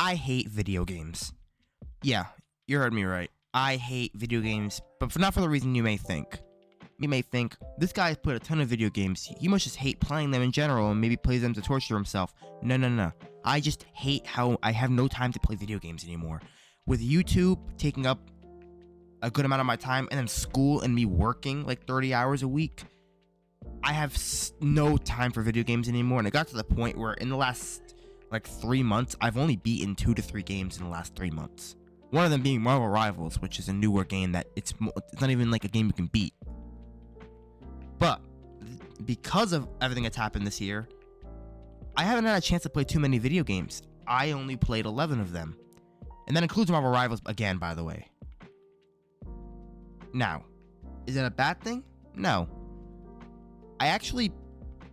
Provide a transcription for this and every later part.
I hate video games. Yeah, you heard me right. I hate video games, but not for the reason you may think. You may think, this guy has played a ton of video games. He must just hate playing them in general and maybe plays them to torture himself. No. I just hate how I have no time to play video games anymore. With YouTube taking up a good amount of my time and then school and me working like 30 hours a week, I have no time for video games anymore. And it got to the point where in the last like 3 months, I've only beaten 2 to 3 games in the last 3 months. One of them being Marvel Rivals, which is a newer game that it's not even like a game you can beat. But because of everything that's happened this year, I haven't had a chance to play too many video games. I only played 11 of them. And that includes Marvel Rivals again, by the way. Now, is it a bad thing? No. I actually,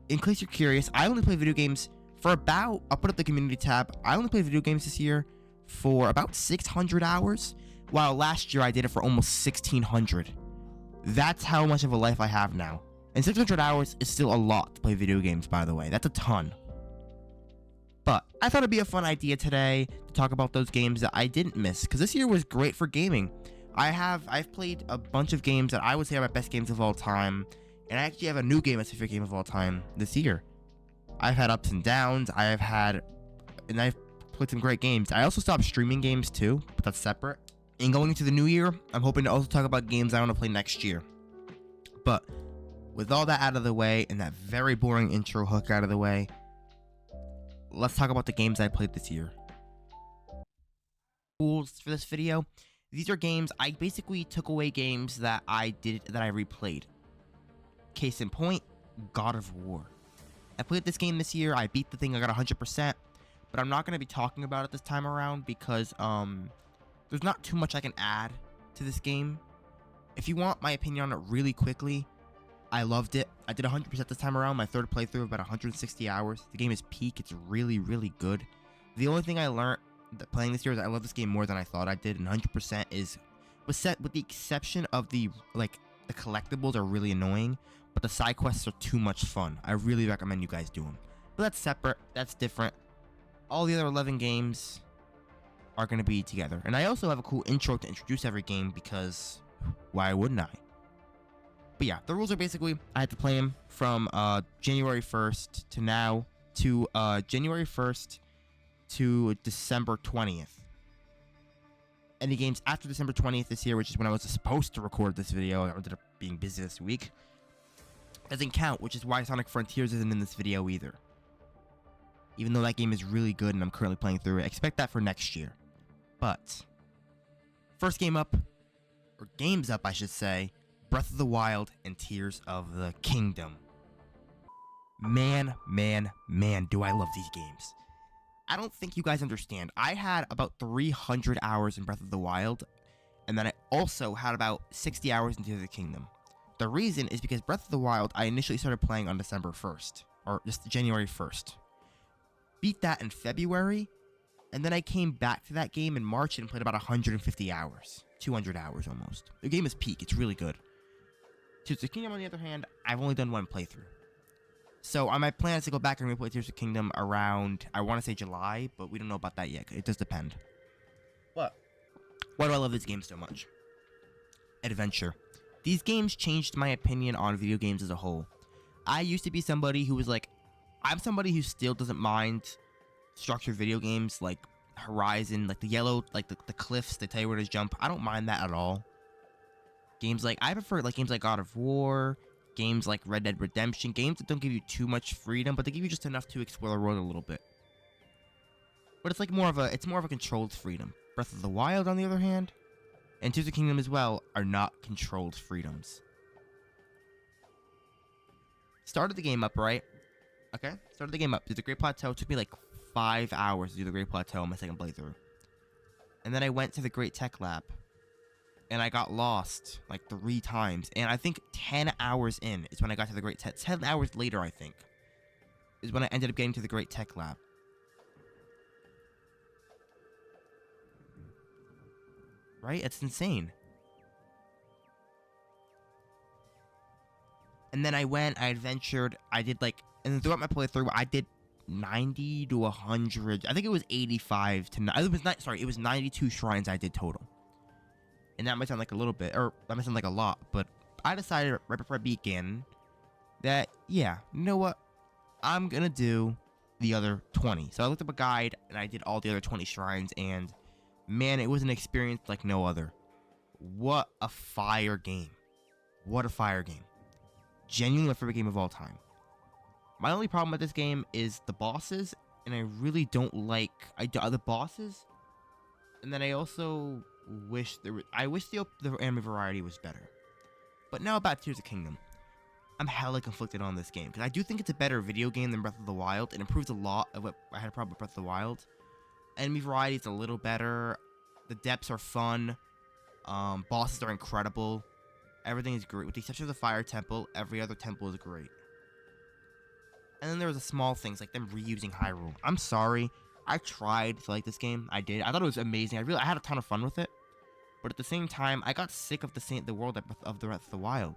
in case you're curious, I only play video games for about, I'll put up the community tab, I only played video games this year for about 600 hours, while last year I did it for almost 1600. That's how much of a life I have now. And 600 hours is still a lot to play video games, by the way. That's a ton. But I thought it'd be a fun idea today to talk about those games that I didn't miss, because this year was great for gaming. I've played a bunch of games that I would say are my best games of all time, and I actually have a new game, my favorite game of all time this year. I've had ups and downs. I've played some great games. I also stopped streaming games too, but that's separate. And going into the new year, I'm hoping to also talk about games I want to play next year. But with all that out of the way and that very boring intro hook out of the way, let's talk about the games I played this year. Rules for this video. These are games I basically took away games that I replayed. Case in point, God of War. I played this game this year. I beat the thing. I got 100%, but I'm not going to be talking about it this time around because there's not too much I can add to this game. If you want my opinion on it really quickly, I loved it. I did 100% this time around. My third playthrough, about 160 hours. The game is peak. It's really, really good. The only thing I learned playing this year is I love this game more than I thought I did, and 100% was set with the exception of the collectibles are really annoying, but the side quests are too much fun. I really recommend you guys do them. But that's separate. That's different. All the other 11 games are going to be together. And I also have a cool intro to introduce every game because why wouldn't I? But yeah, the rules are basically I had to play them from January 1st to now to January 1st to December 20th. And the games after December 20th this year, which is when I was supposed to record this video, I ended up being busy this week, doesn't count, which is why Sonic Frontiers isn't in this video either. Even though that game is really good and I'm currently playing through it, expect that for next year. But first game up, or games up I should say, Breath of the Wild and Tears of the Kingdom. Man, do I love these games. I don't think you guys understand. I had about 300 hours in Breath of the Wild, and then I also had about 60 hours in Tears of the Kingdom. The reason is because Breath of the Wild, I initially started playing on December 1st, or just January 1st. Beat that in February, and then I came back to that game in March and played about 150 hours. 200 hours almost. The game is peak. It's really good. Tears of the Kingdom, on the other hand, I've only done one playthrough. So my plan is to go back and replay Tears of the Kingdom around, I want to say July, but we don't know about that yet. It does depend. But why do I love this game so much? Adventure. These games changed my opinion on video games as a whole. I used to be somebody who was like, I'm somebody who still doesn't mind structured video games like Horizon, like the yellow, like the cliffs, they tell you where to jump. I don't mind that at all. I prefer games like God of War, games like Red Dead Redemption, games that don't give you too much freedom, but they give you just enough to explore the world a little bit. But it's more of a controlled freedom. Breath of the Wild, on the other hand, and Tears of the Kingdom as well, are not controlled freedoms. Started the game up, right? Okay, started the game up. Did the Great Plateau. It took me like 5 hours to do the Great Plateau on my second playthrough. And then I went to the Great Tech Lab. And I got lost like 3 times. And I think 10 hours in is when I got to the Great Tech. 10 hours later, I think, is when I ended up getting to the Great Tech Lab. Right? It's insane. And then I went, I adventured, and then throughout my playthrough, I did 90 to 100. I think it was 85 to it was not, sorry, it was 92 shrines I did total. And that might sound like a little bit, or that might sound like a lot, but I decided right before I beat Ganon that, yeah, you know what? I'm gonna do the other 20. So I looked up a guide and I did all the other 20 shrines, and man, it was an experience like no other. What a fire game. What a fire game. Genuinely my favorite game of all time. My only problem with this game is the bosses, and I really don't like the bosses. And then I also wish the anime variety was better. But now about Tears of the Kingdom. I'm hella conflicted on this game because I do think it's a better video game than Breath of the Wild. It improves a lot of what I had a problem with Breath of the Wild. Enemy variety is a little better. The depths are fun. Bosses are incredible. Everything is great. With the exception of the Fire Temple, every other temple is great. And then there was the small things like them reusing Hyrule. I'm sorry. I tried to like this game. I did. I thought it was amazing. I had a ton of fun with it. But at the same time, I got sick of the world of the Breath of the Wild.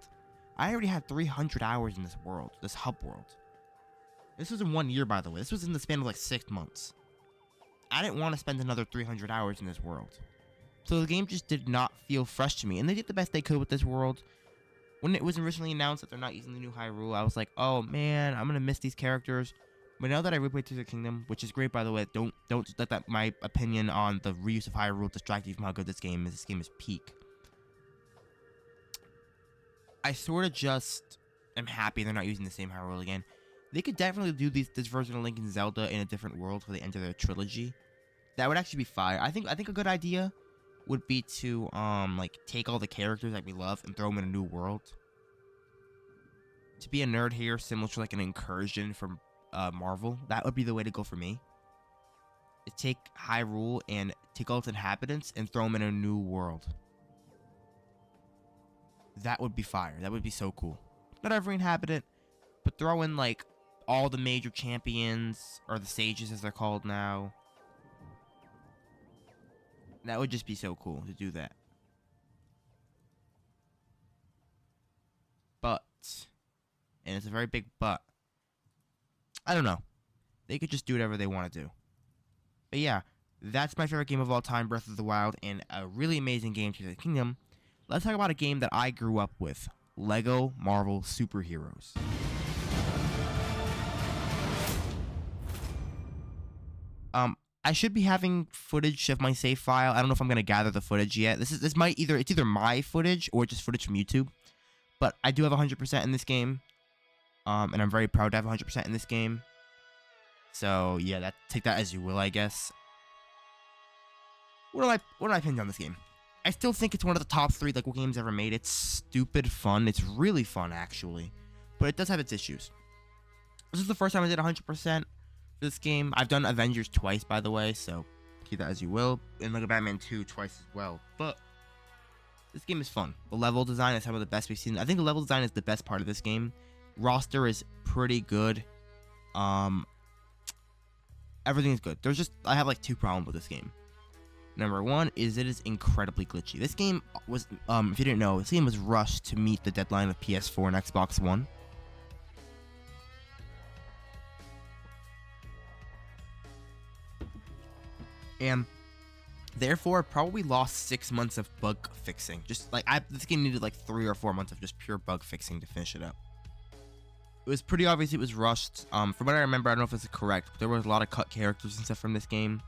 I already had 300 hours in this world, this hub world. This was in 1 year, by the way. This was in the span of like 6 months. I didn't want to spend another 300 hours in this world. So the game just did not feel fresh to me. And they did the best they could with this world. When it was originally announced that they're not using the new Hyrule, I was like, oh man, I'm gonna miss these characters. But now that I replayed Tears of the Kingdom, which is great by the way, don't let that my opinion on the reuse of Hyrule distract you from how good this game is. This game is peak. I sort of just am happy they're not using the same Hyrule again. They could definitely do this version of Link and Zelda in a different world for the end of their trilogy. That would actually be fire. I think a good idea would be to like take all the characters that we love and throw them in a new world. To be a nerd here, similar to like an incursion from Marvel, that would be the way to go for me. Is take Hyrule and take all its inhabitants and throw them in a new world. That would be fire. That would be so cool. Not every inhabitant, but throw in like all the major champions, or the sages as they're called now. That would just be so cool to do that. But, and it's a very big but, I don't know. They could just do whatever they want to do. But yeah, that's my favorite game of all time, Breath of the Wild, and a really amazing game, Tears of the Kingdom. Let's talk about a game that I grew up with, Lego Marvel Superheroes. I should be having footage of my save file. I don't know if I'm gonna gather the footage yet. This might it's either my footage or just footage from YouTube. But I do have 100% in this game, and I'm very proud to have 100% in this game. So yeah, take that as you will, I guess. What are my opinions on this game? I still think it's one of the top 3 Lego games ever made. It's stupid fun. It's really fun, actually. But it does have its issues. This is the first time I did 100% for this game. I've done Avengers twice, by the way, so keep that as you will. And Lego Batman 2 twice as well. But this game is fun. The level design is some of the best we've seen. I think the level design is the best part of this game. Roster is pretty good. Everything is good. I have like 2 problems with this game. Number 1 is it is incredibly glitchy. This game was, if you didn't know, this game was rushed to meet the deadline of PS4 and Xbox One. And therefore, probably lost 6 months of bug fixing. Just like this game needed like 3 or 4 months of just pure bug fixing to finish it up. It was pretty obvious it was rushed. From what I remember, I don't know if this is correct, but there was a lot of cut characters and stuff from this game.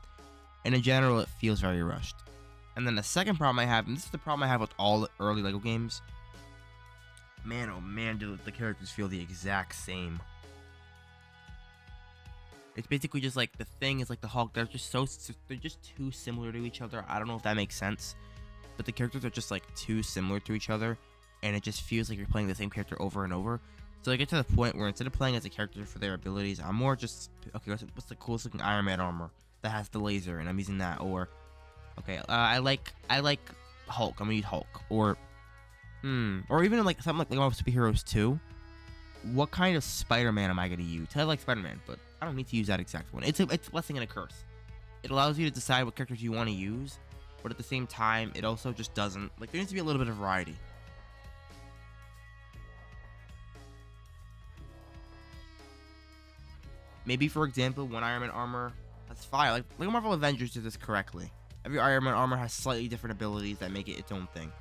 And in general, it feels very rushed. And then the second problem I have, and this is the problem I have with all early Lego games. Man, oh man, do the characters feel the exact same. It's basically just like the Thing is like the Hulk. They're just too similar to each other. I don't know if that makes sense, but the characters are just like too similar to each other, and it just feels like you're playing the same character over and over. So I get to the point where instead of playing as a character for their abilities, I'm more just, okay, what's the coolest looking Iron Man armor that has the laser, and I'm using that. Or okay, I like Hulk. I'm gonna use Hulk. Or even like something like Lego Superheroes 2. What kind of Spider-Man am I gonna use? I like Spider-Man, but I don't need to use that exact one. It's a blessing and a curse. It allows you to decide what characters you want to use, but at the same time, it also just doesn't. Like, there needs to be a little bit of variety. Maybe, for example, one Iron Man armor has fire. Like Marvel Avengers did this correctly. Every Iron Man armor has slightly different abilities that make it its own thing.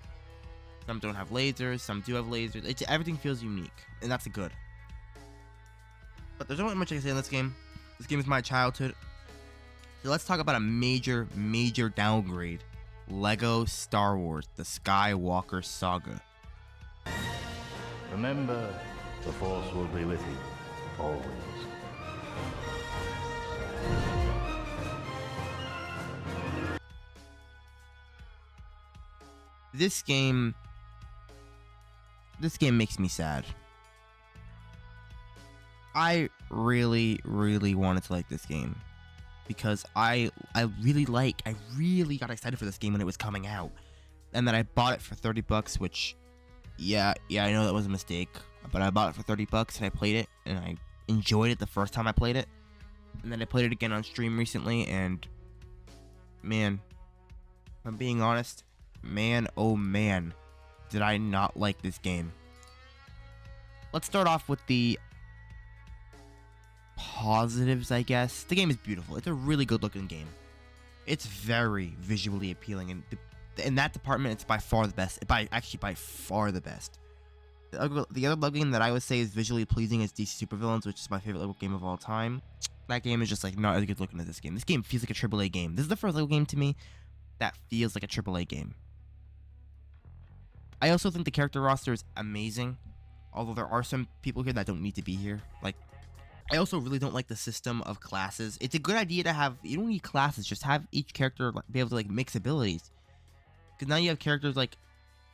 Some don't have lasers, some do have lasers. Everything feels unique, and that's good. But there's not much I can say in this game. This game is my childhood. So let's talk about a major downgrade. Lego Star Wars, the Skywalker Saga. Remember, the Force will be with you, always. This game makes me sad. I really wanted to like this game because I really got excited for this game when it was coming out, and then I bought it for $30, which yeah, I know that was a mistake, but I bought it for $30 and I played it and I enjoyed it the first time I played it, and then I played it again on stream recently, and man, if I'm being honest, man, oh man, did I not like this game. Let's start off with the positives, I guess. The game is beautiful. It's a really good looking game. It's very visually appealing, and in that department, it's by far the best. By far the best. The other Lego game that I would say is visually pleasing is DC Supervillains, which is my favorite Lego game of all time. That game is just like not as good looking as this game. This game feels like a AAA game. This is the first Lego game to me that feels like a AAA game. I also think the character roster is amazing, although there are some people here that don't need to be here. Like, I also really don't like the system of classes. It's a good idea to have, you don't need classes, just have each character be able to like mix abilities. Because now you have characters like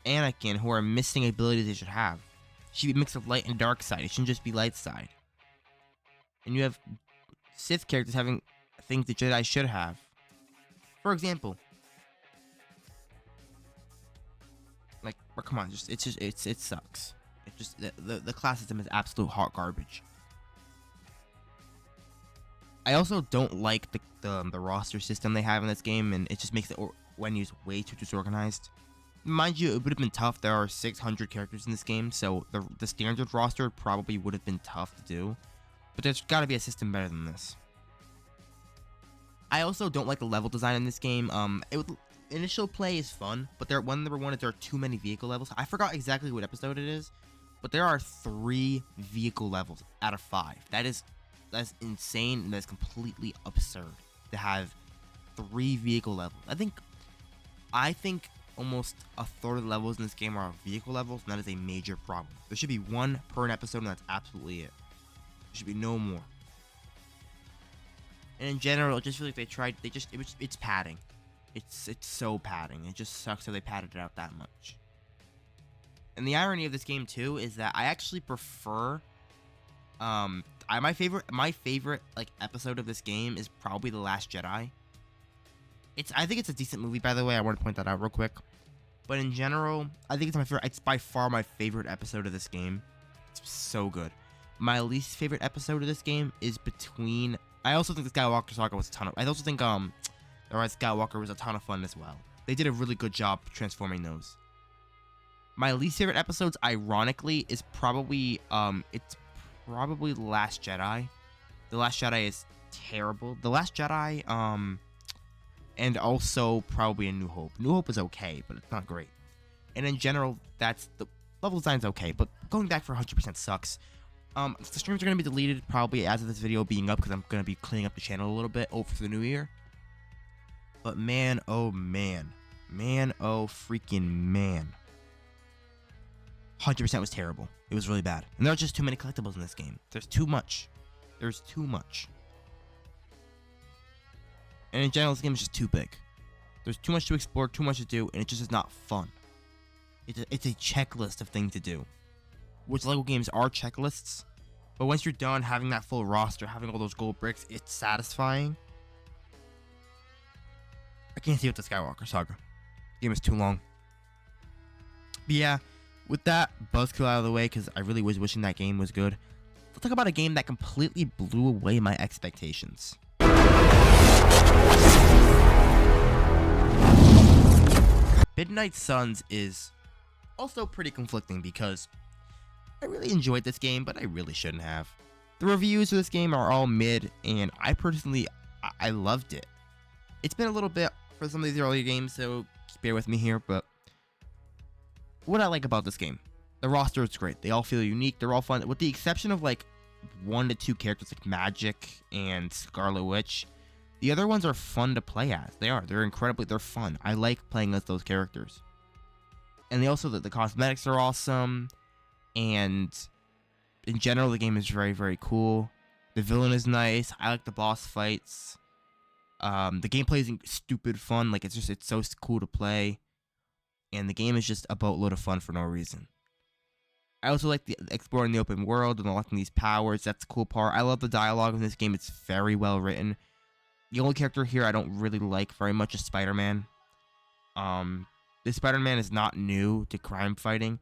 Anakin who are missing abilities they should have. Should be a mix of light and dark side. It shouldn't just be light side. And you have Sith characters having things the Jedi should have. For example, like, come on, it sucks. It just the class system is absolute hot garbage. I also don't like the roster system they have in this game, and it just makes the menus way too disorganized. Mind you, it would have been tough. There are 600 characters in this game, so the standard roster probably would have been tough to do. But there's got to be a system better than this. I also don't like the level design in this game. Initial play is fun, but number one is there are too many vehicle levels. I forgot exactly what episode it is, but there are 3 vehicle levels out of 5. That's insane, and that's completely absurd to have 3 vehicle levels. I think almost a third of the levels in this game are vehicle levels, and that is a major problem. There should be 1 per an episode, and that's absolutely it. There should be no more. And in general, it just feels like it's padding. It's so padding. It just sucks how they padded it out that much. And the irony of this game too is that I actually prefer my favorite like episode of this game is probably The Last Jedi. I think it's a decent movie, by the way. I want to point that out real quick. But in general, I think it's by far my favorite episode of this game. It's so good. My least favorite episode of this game is between. I also think the Skywalker Saga was a ton of. I also think The Rise of Skywalker was a ton of fun as well. They did a really good job transforming those. My least favorite episodes, ironically, is probably The Last Jedi. The Last Jedi is terrible. The Last Jedi, and also probably A New Hope. New Hope is okay, but it's not great. And in general, that's the level design's okay, but going back for 100% sucks. The streams are going to be deleted probably as of this video being up because I'm going to be cleaning up the channel a little bit over for the new year. But man, oh man. Man, oh freaking man. 100% was terrible. It was really bad. And there are just too many collectibles in this game. There's too much. There's too much. And in general, this game is just too big. There's too much to explore, too much to do, and it just is not fun. It's a checklist of things to do. Which LEGO games are checklists. But once you're done having that full roster, having all those gold bricks, it's satisfying. I can't see with the Skywalker Saga. The game is too long. But yeah, with that buzzkill out of the way, because I really was wishing that game was good, let's talk about a game that completely blew away my expectations. Midnight Suns is also pretty conflicting because I really enjoyed this game, but I really shouldn't have. The reviews of this game are all mid, and I personally, I loved it. It's been a little bit for some of these earlier games, so just bear with me here, but what I like about this game, the roster is great. They all feel unique. They're all fun, with the exception of like 1 to 2 characters like Magic and Scarlet Witch. The other ones are fun to play as. They're fun. I like playing as those characters. And they also, the cosmetics are awesome, and in general, the game is very, very cool. The villain is nice. I like the boss fights. The gameplay is stupid fun. Like, it's so cool to play. And the game is just a boatload of fun for no reason. I also like exploring the open world and unlocking these powers. That's the cool part. I love the dialogue in this game. It's very well written. The only character here I don't really like very much is Spider-Man. This Spider-Man is not new to crime fighting.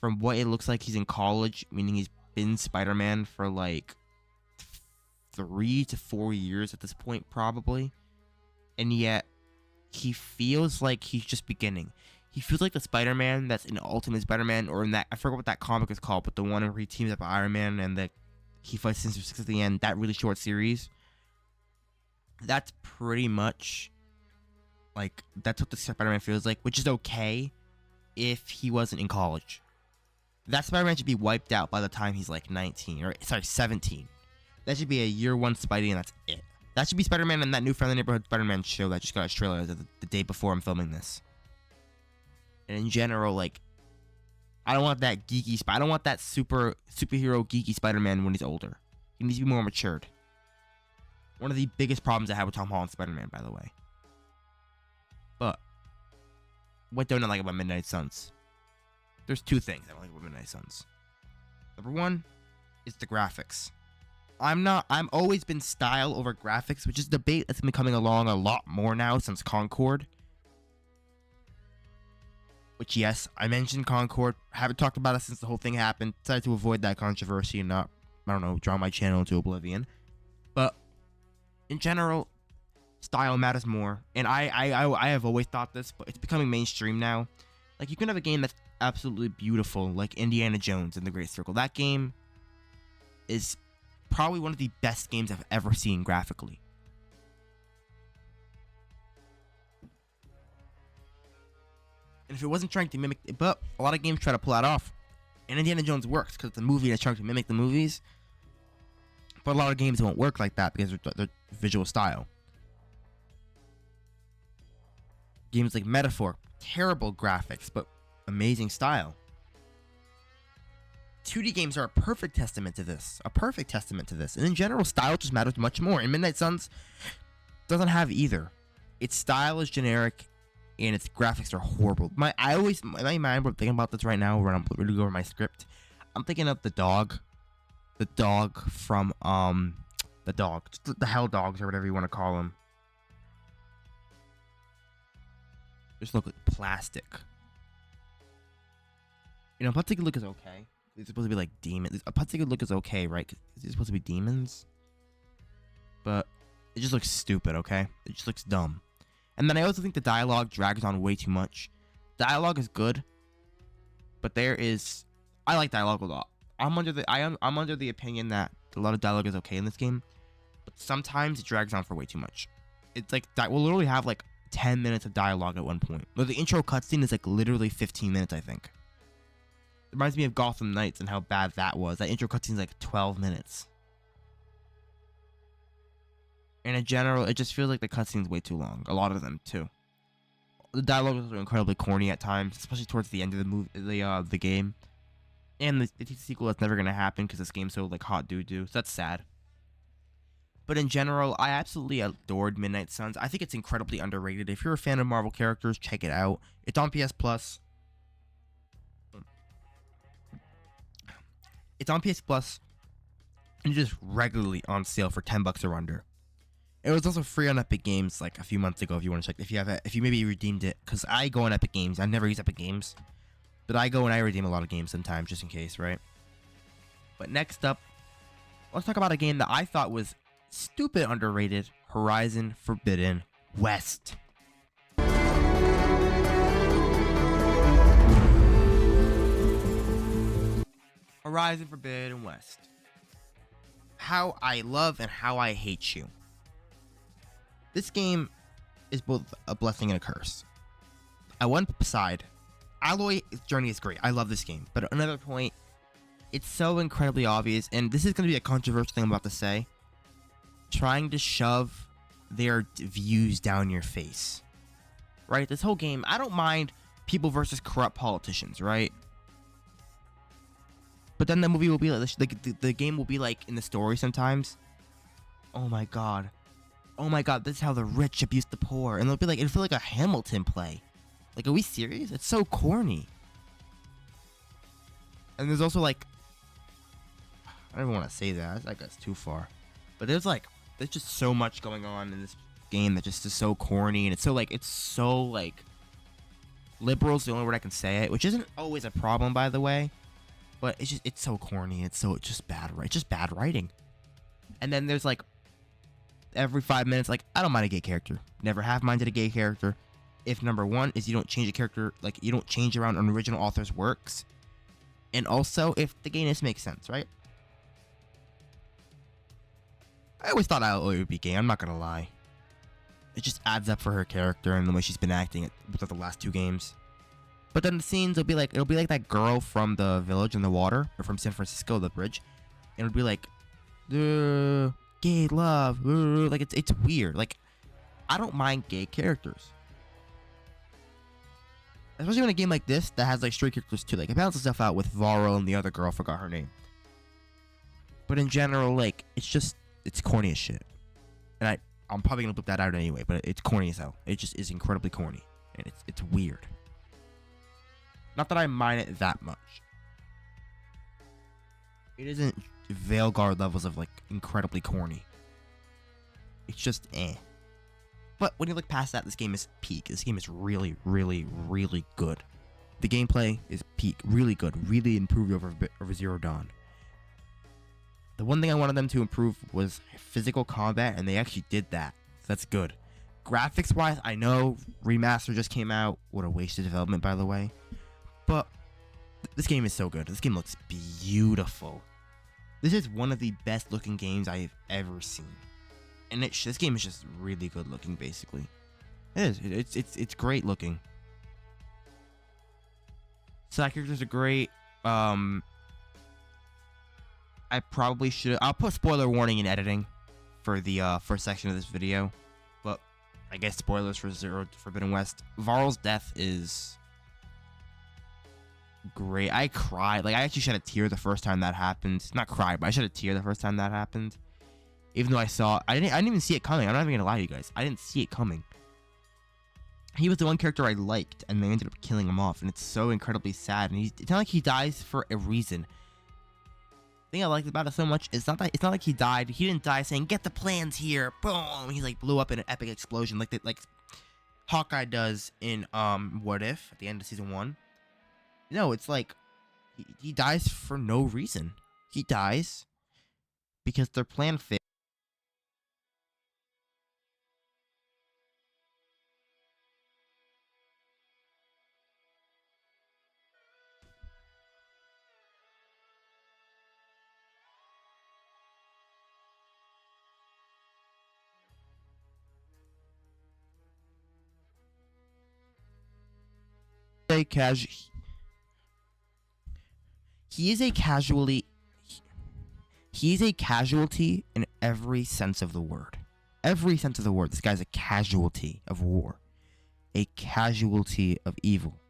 From what it looks like, he's in college, meaning he's been Spider-Man for like 3 to 4 years at this point, probably. And yet, he feels like he's just beginning. He feels like the Spider-Man that's in Ultimate Spider-Man, or in that, I forget what that comic is called, but the one where he teams up with Iron Man and he fights Sinister Six at the end, that really short series. That's pretty much, like, that's what the Spider-Man feels like, which is okay if he wasn't in college. That Spider-Man should be wiped out by the time he's like 17. That should be a year 1 Spidey, and that's it. That should be Spider-Man in that new Friendly Neighborhood Spider-Man show that just got its trailer the day before I'm filming this. And in general, like, I don't want that geeky I don't want that superhero geeky Spider-Man when he's older. He needs to be more matured. One of the biggest problems I have with Tom Holland's Spider-Man, by the way. But what don't I like about Midnight Suns? There's 2 things I don't like about Midnight Suns. Number 1 is the graphics. I'm always been style over graphics, which is a debate that's been coming along a lot more now since Concord. Which, yes, I mentioned Concord. Haven't talked about it since the whole thing happened. Decided to avoid that controversy and not, I don't know, draw my channel into oblivion. But in general, style matters more. And I have always thought this, but it's becoming mainstream now. Like, you can have a game that's absolutely beautiful, like Indiana Jones and the Great Circle. That game is probably one of the best games I've ever seen graphically. And if it wasn't trying to mimic it, but a lot of games try to pull that off. And Indiana Jones works because it's a movie that's trying to mimic the movies. But a lot of games won't work like that because of their visual style. Games like Metaphor, terrible graphics, but amazing style. 2D games are a perfect testament to this. And in general, style just matters much more. And Midnight Suns doesn't have either. Its style is generic, and its graphics are horrible. My mind, we're thinking about this right now when I'm reading over my script. I'm thinking of the dog from the Hell Dogs or whatever you want to call them. Just look like plastic. You know, Putty look is okay. It's supposed to be like demons. A Putty look is okay, right? Because it's supposed to be demons. But it just looks stupid, okay? It just looks dumb. And then I also think the dialogue drags on way too much. Dialogue is good, but I like dialogue a lot. I'm under the opinion that a lot of dialogue is okay in this game, but sometimes it drags on for way too much. It's like we'll literally have like 10 minutes of dialogue at one point. The intro cutscene is like literally 15 minutes, I think. It reminds me of Gotham Knights and how bad that was. That intro cutscene is like 12 minutes. And in general, it just feels like the cutscene's way too long. A lot of them, too. The dialogue is incredibly corny at times, especially towards the end of the game. And the sequel that's never going to happen because this game's so like hot doo-doo. So that's sad. But in general, I absolutely adored Midnight Suns. I think it's incredibly underrated. If you're a fan of Marvel characters, check it out. It's on PS Plus. It's on PS Plus. And it's just regularly on sale for $10 or under. It was also free on Epic Games like a few months ago if you want to check. If you maybe redeemed it. Because I go on Epic Games. I never use Epic Games. But I go and I redeem a lot of games sometimes just in case, right? But next up, let's talk about a game that I thought was stupid underrated. Horizon Forbidden West. Horizon Forbidden West. how I love and how I hate you. This game is both a blessing and a curse. At one side, Aloy's journey is great. I love this game. But at another point, it's so incredibly obvious, and this is going to be a controversial thing I'm about to say, trying to shove their views down your face. Right? This whole game, I don't mind people versus corrupt politicians, right? But then the movie will be like, the game will be like in the story sometimes. Oh my god, this is how the rich abuse the poor. And it'll feel like a Hamilton play. Like, are we serious? It's so corny. And there's also like, I don't even want to say that. That goes too far. But there's just so much going on in this game that just is so corny, and it's so liberal's the only word I can say it, which isn't always a problem, by the way. But it's so corny. It's just bad, right? Just bad writing. And then there's like every 5 minutes, like, I don't mind a gay character. Never have minded a gay character. If number one is you don't change a character, like you don't change around an original author's works, and also if the gayness makes sense, right? I always thought Aloy would be gay. I'm not gonna lie. It just adds up for her character and the way she's been acting with the last 2 games. But then the scenes will be like, it'll be like that girl from the village in the water, or from San Francisco, the bridge, and it'll be like, gay love, like it's weird. Like, I don't mind gay characters, especially in a game like this that has like straight characters too. Like, it balances stuff out with Varro and the other girl, forgot her name. But in general, like, it's corny as shit, and I'm probably gonna flip that out anyway. But it's corny as hell. It just is incredibly corny, and it's weird. Not that I mind it that much. It isn't Veilguard levels of like incredibly corny. It's just But when you look past that, this game is peak. This game is really, really, really good. The gameplay is peak, really good, really improved over Zero Dawn. The one thing I wanted them to improve was physical combat, and they actually did that. So that's good. Graphics-wise, I know Remaster just came out. What a waste of development, by the way. But this game is so good. This game looks beautiful. This is one of the best-looking games I've ever seen. And this game is just really good looking, basically. It is. It's great looking. Side characters are great. I probably should. I'll put spoiler warning in editing for the first section of this video. But I guess spoilers for Forbidden West. Varl's death is great. I cried. Like, I actually shed a tear the first time that happened. Not cry, but I shed a tear the first time that happened. Even though I didn't even see it coming. I'm not even gonna lie to you guys. I didn't see it coming. He was the one character I liked, and they ended up killing him off, and it's so incredibly sad. And it's not like he dies for a reason. The thing I liked about it so much is it's not like he died. He didn't die saying, "Get the plans here." Boom. He like blew up in an epic explosion like Hawkeye does in What If at the end of season 1. No, it's like he dies for no reason. He dies because their plan failed. He is a casualty in every sense of the word. Every sense of the word. This guy's a casualty of war. A casualty of evil.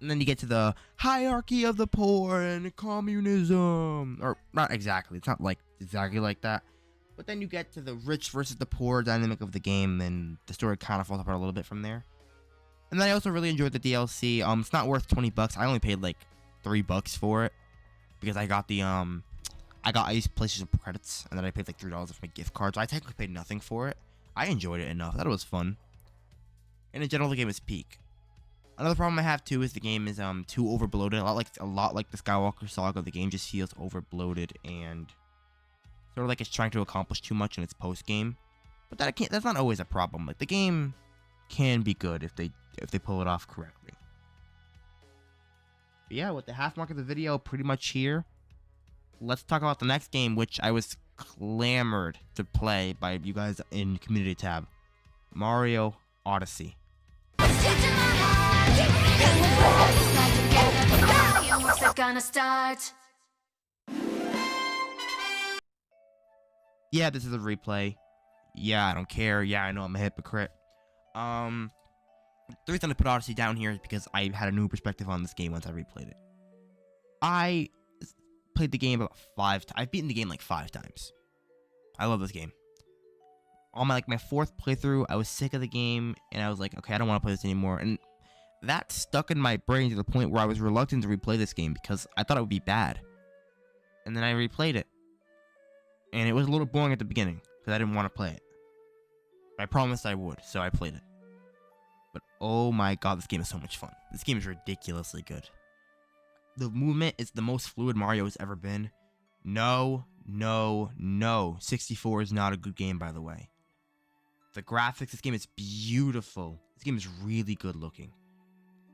And then you get to the hierarchy of the poor and communism. Or not exactly. It's not like exactly like that. But then you get to the rich versus the poor dynamic of the game, and the story kind of falls apart a little bit from there. And then I also really enjoyed the DLC. It's not worth $20. I only paid like $3 for it because I got the I used PlayStation credits, and then I paid like $3 for my gift card. So I technically paid nothing for it. I enjoyed it enough. I thought it was fun. And in general, the game is peak. Another problem I have too is the game is too overbloated. A lot like the Skywalker Saga. The game just feels overbloated and sort of like it's trying to accomplish too much in its post game. But that's not always a problem. Like, the game can be good if they pull it off correctly. But yeah, with the half mark of the video pretty much here, let's talk about the next game, which I was clamored to play by you guys in Community tab. Mario Odyssey. Yeah, this is a replay. Yeah, I don't care. Yeah, I know I'm a hypocrite. The reason I put Odyssey down here is because I had a new perspective on this game once I replayed it. I played the game about 5 times. I've beaten the game like 5 times. I love this game. On my 4th playthrough, I was sick of the game, and I was like, okay, I don't want to play this anymore. And that stuck in my brain to the point where I was reluctant to replay this game because I thought it would be bad. And then I replayed it. And it was a little boring at the beginning because I didn't want to play it. But I promised I would, so I played it. But oh my god, this game is so much fun. This game is ridiculously good. The movement is the most fluid Mario has ever been. No. 64 is not a good game, by the way. The graphics, this game is beautiful. This game is really good looking.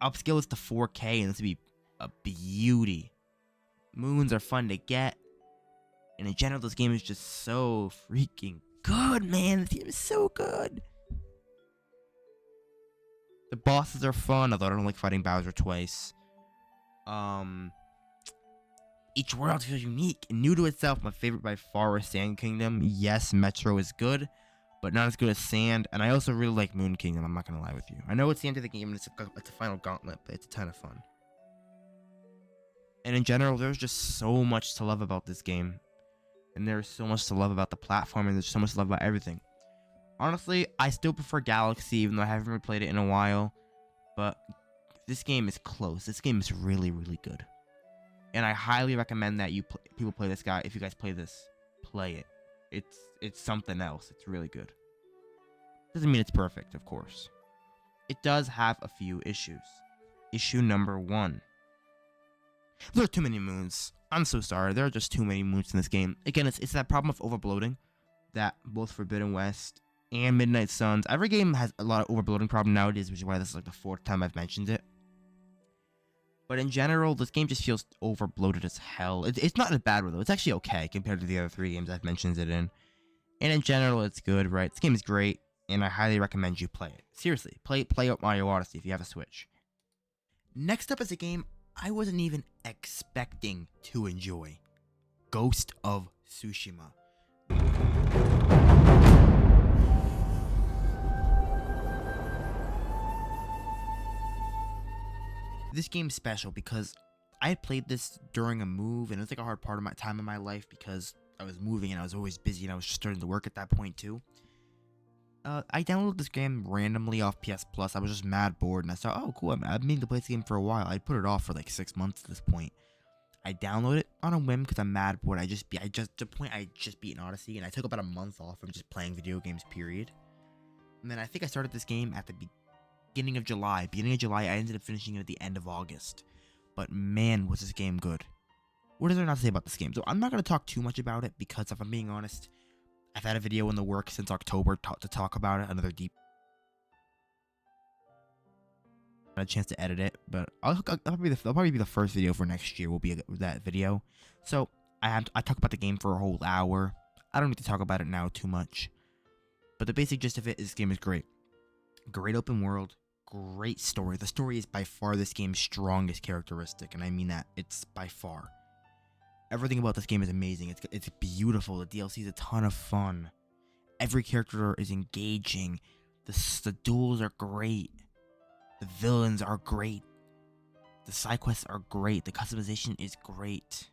Upscale is to 4K, and this would be a beauty. Moons are fun to get. And in general, this game is just so freaking good, man. This game is so good. The bosses are fun, although I don't like fighting Bowser twice. Each world feels unique and new to itself. My favorite by far is Sand Kingdom. Yes, Metro is good, but not as good as Sand. And I also really like Moon Kingdom, I'm not going to lie with you. I know it's the end of the game and it's a final gauntlet, but it's a ton of fun. And in general, there's just so much to love about this game. And there's so much to love about the platform, and there's so much to love about everything. Honestly, I still prefer Galaxy, even though I haven't replayed it in a while. But this game is close. This game is really, really good. And I highly recommend that people play this guy. If you guys play this, play it. It's something else. It's really good. Doesn't mean it's perfect, of course. It does have a few issues. Issue number 1. There are too many moons. I'm so sorry. There are just too many moons in this game. Again, it's that problem of overbloating that both Forbidden West and Midnight Suns. Every game has a lot of overbloating problem nowadays, which is why this is like the 4th time I've mentioned it. But in general, this game just feels overbloated as hell. It's not in a bad way, though. It's actually okay compared to the other 3 games I've mentioned it in. And in general, it's good, right? This game is great, and I highly recommend you play it. Seriously, play Mario Odyssey if you have a Switch. Next up is a game I wasn't even expecting to enjoy. Ghost of Tsushima. This game's special because I had played this during a move, and it was like a hard part of my time in my life because I was moving and I was always busy and I was just starting to work at that point too. I downloaded this game randomly off PS Plus. I was just mad bored, and I thought, oh cool, I've been meaning to play this game for a while. I put it off for like 6 months at this point. I downloaded it on a whim because I'm mad bored. I just beat Odyssey, and I took about a month off from just playing video games, period. And then I think I started this game at the beginning of July. I ended up finishing it at the end of August. But man, was this game good. What is there not to say about this game? So I'm not going to talk too much about it because if I'm being honest, I've had a video in the works since October to talk about it. Another deep. I had a chance to edit it, but I'll probably be the first video for next year. Will be that video. So I talk about the game for a whole hour. I don't need to talk about it now too much. But the basic gist of it is this game is great. Great open world. Great story. The story is by far this game's strongest characteristic, and I mean that. It's by far. Everything about this game is amazing. It's beautiful. The DLC is a ton of fun. Every character is engaging. The duels are great. The villains are great. The side quests are great. The customization is great.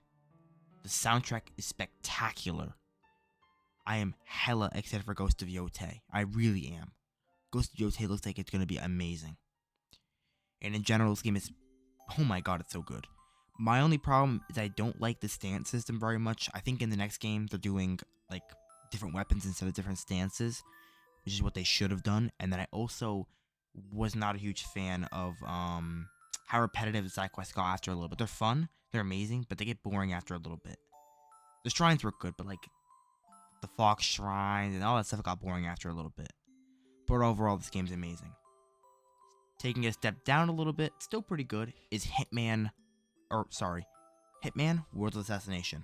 The soundtrack is spectacular. I am hella excited for Ghost of Yotei. I really am. Ghost of Yotei looks like it's going to be amazing. And in general, this game is... oh my god, it's so good. My only problem is I don't like the stance system very much. I think in the next game, they're doing, like, different weapons instead of different stances, which is what they should have done. And then I also was not a huge fan of how repetitive the side quests got after a little bit. They're fun, they're amazing, but they get boring after a little bit. The shrines were good, but, like, the Fox Shrines and all that stuff got boring after a little bit. But overall, this game's amazing. Taking a step down a little bit, still pretty good, is Hitman World of Assassination.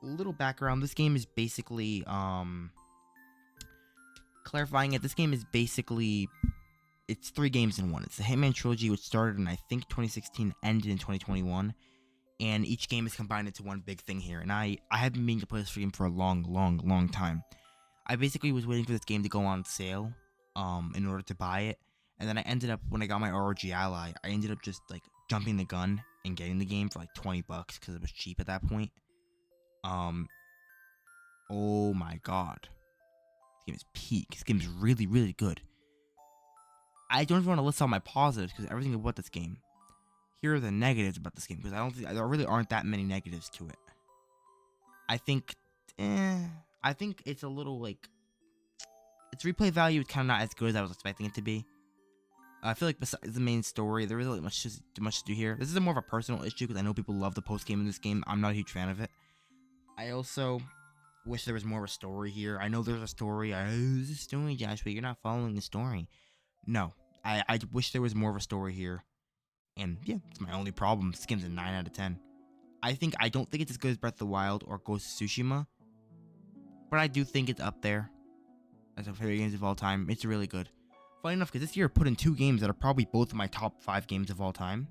little background. This game is basically, clarifying it, this game is basically, it's 3 games in one. It's the Hitman trilogy, which started in, I think, 2016, ended in 2021. And each game is combined into one big thing here. And I have been meaning to play this game for a long time. I basically was waiting for this game to go on sale, in order to buy it. And then I ended up, when I got my ROG Ally, I ended up just, like, jumping the gun and getting the game for, like, $20 because it was cheap at that point. Oh my god. This game is peak. This game is really good. I don't even want to list all my positives because everything about this game. Here are the negatives about this game because there really aren't that many negatives to it. I think it's a little like its replay value is kind of not as good as I was expecting it to be. I feel like besides the main story, there isn't much to do here. This is more of a personal issue because I know people love the post game in this game. I'm not a huge fan of it. I also wish there was more of a story here. I know there's a story. There's a story, Joshua. You're not following the story. No, I wish there was more of a story here. And yeah, it's my only problem. This game's a 9 out of 10. I don't think it's as good as Breath of the Wild or Ghost of Tsushima, but I do think it's up there as my favorite games of all time. It's really good. Funny enough, because this year I put in 2 games that are probably both of my top 5 games of all time.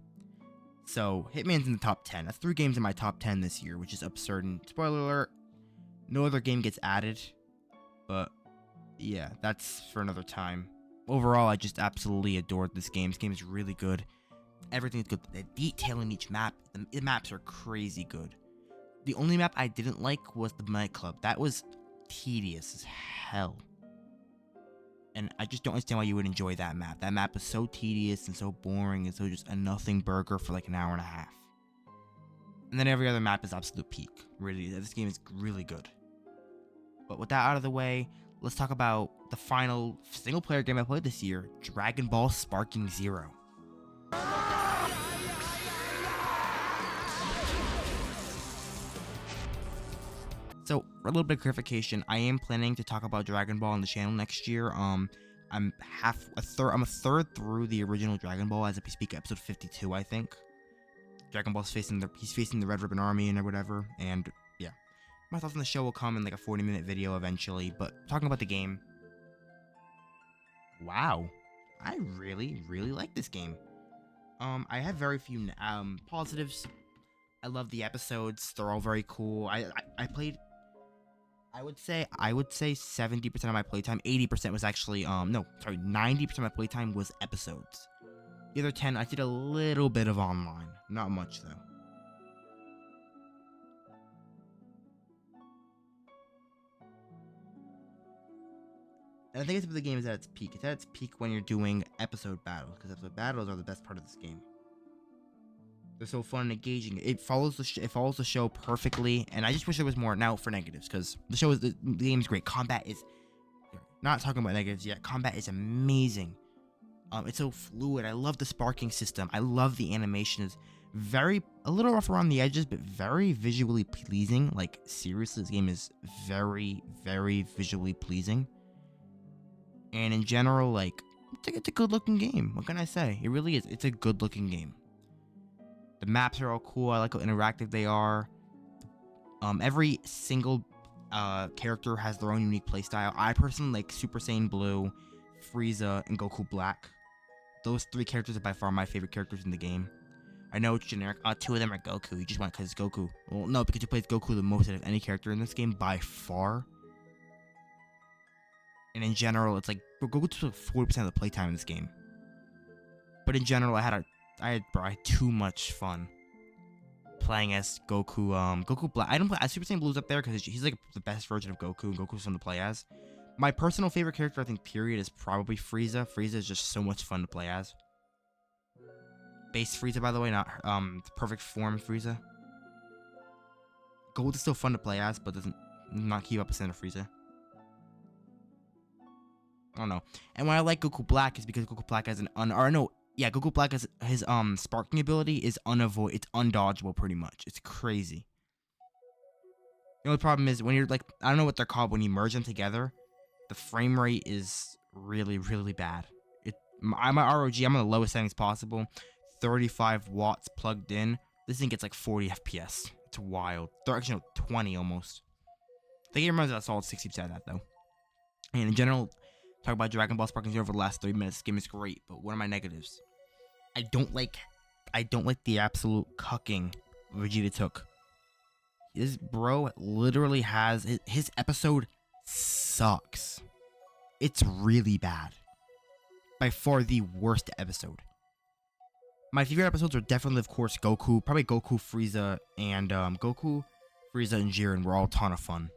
So Hitman's in the top 10. That's 3 games in my top 10 this year, which is absurd. And spoiler alert, no other game gets added. But yeah, that's for another time. Overall, I just absolutely adored this game. This game is really good. Everything's good. The detail in each map, the maps are crazy good. The only map I didn't like was the nightclub. That was tedious as hell. And I just don't understand why you would enjoy that map. That map is so tedious and so boring and so just a nothing burger for like an hour and a half. And then every other map is absolute peak. Really, this game is really good. But with that out of the way, let's talk about the final single player game I played this year, Dragon Ball Sparking Zero. So, a little bit of clarification, I am planning to talk about Dragon Ball on the channel next year. I'm a third through the original Dragon Ball as we speak, episode 52, I think. Dragon Ball's he's facing the Red Ribbon Army and whatever, and yeah. My thoughts on the show will come in like a 40-minute video eventually, but talking about the game. Wow. I really like this game. I have very few positives. I love the episodes. They're all very cool. I played, I would say 70% of my playtime, 80% was actually 90% of my playtime was episodes. The other 10 I did a little bit of online, not much though. And I think it's what the game is at its peak. It's at its peak when you're doing episode battles, because episode battles are the best part of this game. They're so fun and engaging. It follows the show perfectly, and I just wish there was more. Now for negatives, because the game's great. Combat is, not talking about negatives yet. Combat is amazing. It's so fluid. I love the sparking system. I love the animation. It's a little rough around the edges, but very visually pleasing. Like seriously, this game is very visually pleasing. And in general, like, it's a good-looking game. What can I say? It really is. It's a good-looking game. The maps are all cool. I like how interactive they are. Every single character has their own unique playstyle. I personally like Super Saiyan Blue, Frieza, and Goku Black. Those 3 characters are by far my favorite characters in the game. I know it's generic. 2 of them are Goku. You just want it because it's Goku. Well, no, because you play Goku the most out of any character in this game by far. And in general, it's like Goku took 40% of the playtime in this game. But in general, I had too much fun playing as Goku. Goku Black. I don't play Super Saiyan Blue's up there because he's like the best version of Goku, and Goku's fun to play as. My personal favorite character, I think, period, is probably Frieza. Frieza is just so much fun to play as. Base Frieza, by the way, not the perfect form Frieza. Gold is still fun to play as, but doesn't not keep up with Center Frieza. I don't know. And why I like Goku Black is because Goku Black has Goku Black has his sparking ability is it's undodgeable pretty much. It's crazy. The only problem is when you're like, I don't know what they're called, when you merge them together, the frame rate is really bad. I'm at ROG, I'm on the lowest settings possible, 35 watts plugged in. This thing gets like 40 FPS. It's wild. They're actually no, 20 almost. The game runs at a solid 60% of that though. And in general, talk about Dragon Ball Sparking Zero for the last 3 minutes. This game is great, but what are my negatives? I don't like the absolute cucking Vegeta took. This bro literally has his episode sucks. It's really bad. By far the worst episode. My favorite episodes are definitely, of course, Goku. Probably Goku, Frieza, and Goku, Frieza, and Jiren were all a ton of fun.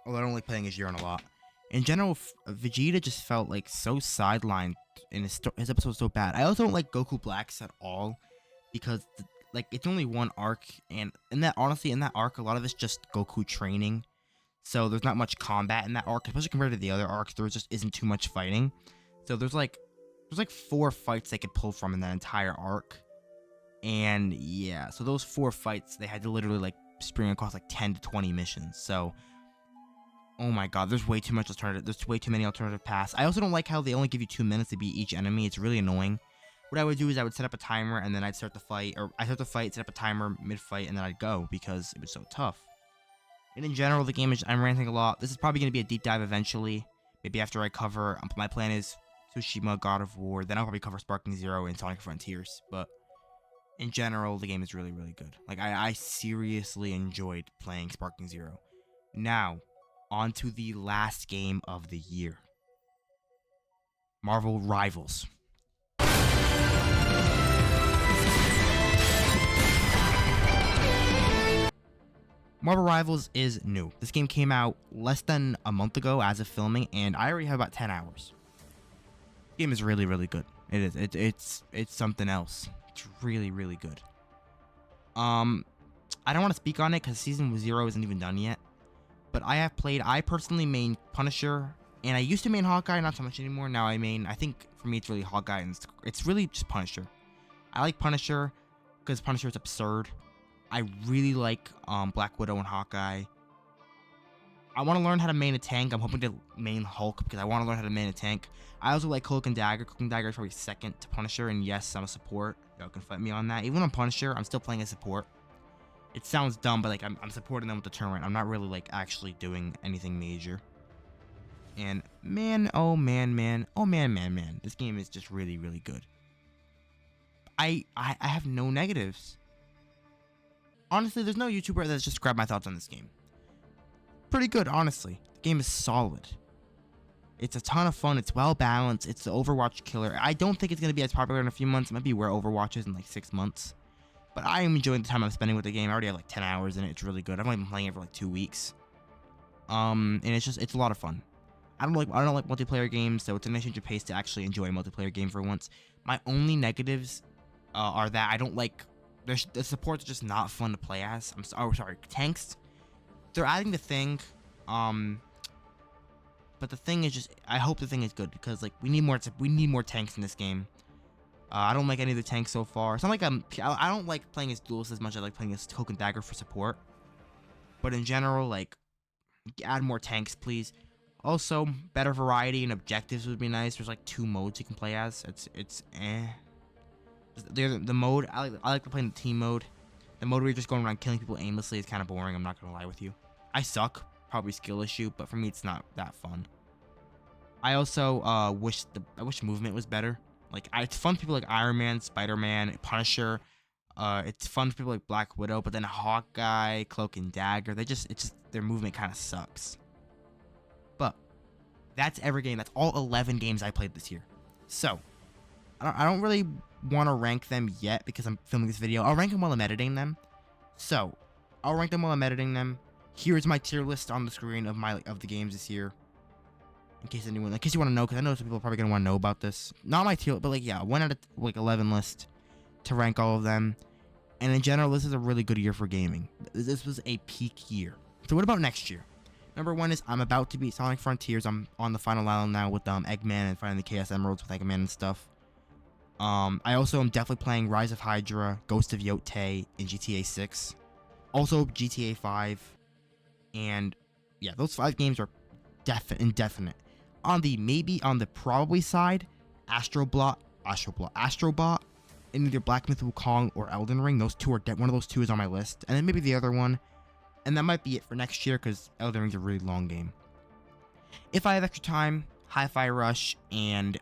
Although I don't like playing as Jiren a lot. In general, Vegeta just felt like so sidelined, and his episode was so bad. I also don't like Goku Blacks at all, because like it's only one arc, and in that arc, a lot of it's just Goku training. So there's not much combat in that arc, especially compared to the other arcs. There just isn't too much fighting. So there's like 4 fights they could pull from in that entire arc. And yeah, so those 4 fights, they had to literally like spring across like 10 to 20 missions. So, oh my god, there's way too much alternative. There's way too many alternative paths. I also don't like how they only give you 2 minutes to beat each enemy. It's really annoying. What I would do is I would set up a timer and then I'd start the fight. Or I'd start the fight, set up a timer mid-fight, and then I'd go because it was so tough. And in general, the game is, I'm ranting a lot. This is probably going to be a deep dive eventually. Maybe after I cover, my plan is Tsushima, God of War. Then I'll probably cover Sparking Zero and Sonic Frontiers. But in general, the game is really, really good. Like, I seriously enjoyed playing Sparking Zero. Now, on to the last game of the year. Marvel Rivals. Marvel Rivals is new. This game came out less than a month ago as of filming, and I already have about 10 hours. The game is really, really good. It is. It's something else. It's really, really good. I don't want to speak on it because Season 0 isn't even done yet. But I personally main Punisher, and I used to main Hawkeye, not so much anymore. Now I think for me it's really Hawkeye, and it's really just Punisher. I like Punisher because Punisher is absurd. I really like Black Widow and Hawkeye. I want to learn how to main a tank. I'm hoping to main Hulk because I want to learn how to main a tank. I also like Cloak and Dagger. Cloak and Dagger is probably second to Punisher, and yes, I'm a support. Y'all can fight me on that. Even on Punisher, I'm still playing as support. It sounds dumb, but like I'm supporting them with the turn right. I'm not really like actually doing anything major. And man, oh man, this game is just really, really good. I have no negatives. Honestly, there's no YouTuber that's just grabbed my thoughts on this game. Pretty good, honestly. The game is solid. It's a ton of fun. It's well balanced. It's the Overwatch killer. I don't think it's going to be as popular in a few months. It might be where Overwatch is in like 6 months. But I am enjoying the time I'm spending with the game. I already have like 10 hours in it. It's really good. I've only been playing it for like 2 weeks. And it's a lot of fun. I don't like multiplayer games, so it's a nice change of pace to actually enjoy a multiplayer game for once. My only negatives are that I don't like the supports are just not fun to play as. Sorry, tanks. They're adding the thing, but the thing is just I hope the thing is good because like we need more tanks in this game. I don't like any of the tanks so far. It's not like I don't like playing as duelists as much as I like playing as Cloak and Dagger for support. But in general, like add more tanks, please. Also, better variety and objectives would be nice. There's like 2 modes you can play as. It's eh. The mode I like playing the team mode. The mode where you're just going around killing people aimlessly is kind of boring. I'm not gonna lie with you. I suck, probably skill issue, but for me it's not that fun. I also wish movement was better. Like it's fun for people like Iron Man, Spider-Man, Punisher. It's fun for people like Black Widow, but then Hawkeye, Cloak and Dagger, their movement kind of sucks. But that's every game. That's all 11 games I played this year. So I don't really want to rank them yet because I'm filming this video. I'll rank them while I'm editing them. So I'll rank them while I'm editing them. Here's my tier list on the screen of the games this year. In case you want to know, because I know some people are probably gonna want to know about this. Not my tier, but like 1 out of 11 list to rank all of them. And in general, this is a really good year for gaming. This was a peak year. So what about next year? Number 1 is I'm about to beat Sonic Frontiers. I'm on the final island now with Eggman and finding the Chaos Emeralds with Eggman and stuff. I also am definitely playing Rise of Hydra, Ghost of Yotei in GTA 6. Also GTA 5. And yeah, those 5 games are indefinite. On the probably side, Astrobot in either Black Myth Wukong or Elden Ring. Those two are one of those two is on my list, and then maybe the other one, and that might be it for next year because Elden Ring's a really long game. If I have extra time, Hi-Fi Rush and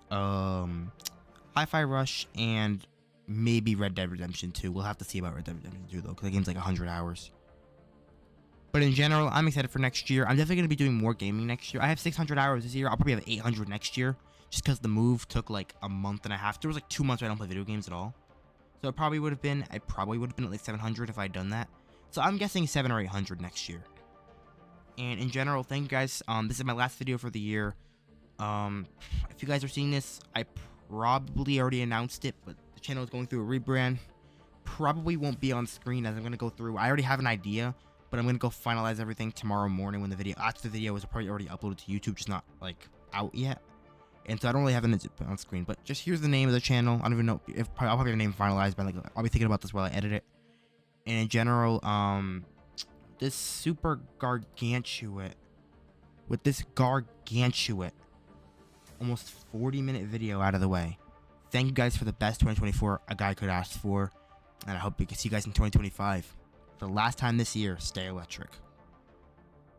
maybe Red Dead Redemption 2. We'll have to see about Red Dead Redemption 2 though, because the game's like 100 hours. But in general, I'm excited for next year. I'm definitely going to be doing more gaming next year. I have 600 hours this year. I'll probably have 800 next year, just because the move took like a month and a half. There was like 2 months where I don't play video games at all. So I probably would have been at like 700 if I had done that. So I'm guessing 700 or 800 next year. And in general, thank you guys. This is my last video for the year. If you guys are seeing this, I probably already announced it, but the channel is going through a rebrand. Probably won't be on screen as I'm going to go through. I already have an idea, but I'm going to go finalize everything tomorrow morning when after the video is probably already uploaded to YouTube, just not like out yet. And so I don't really have it on screen, but just here's the name of the channel. I don't even know if I'll probably have the name finalized, but like I'll be thinking about this while I edit it. And in general, this super gargantuan, with this gargantuan, almost 40-minute video out of the way. Thank you guys for the best 2024 a guy could ask for, and I hope we can see you guys in 2025. For the last time this year, stay electric.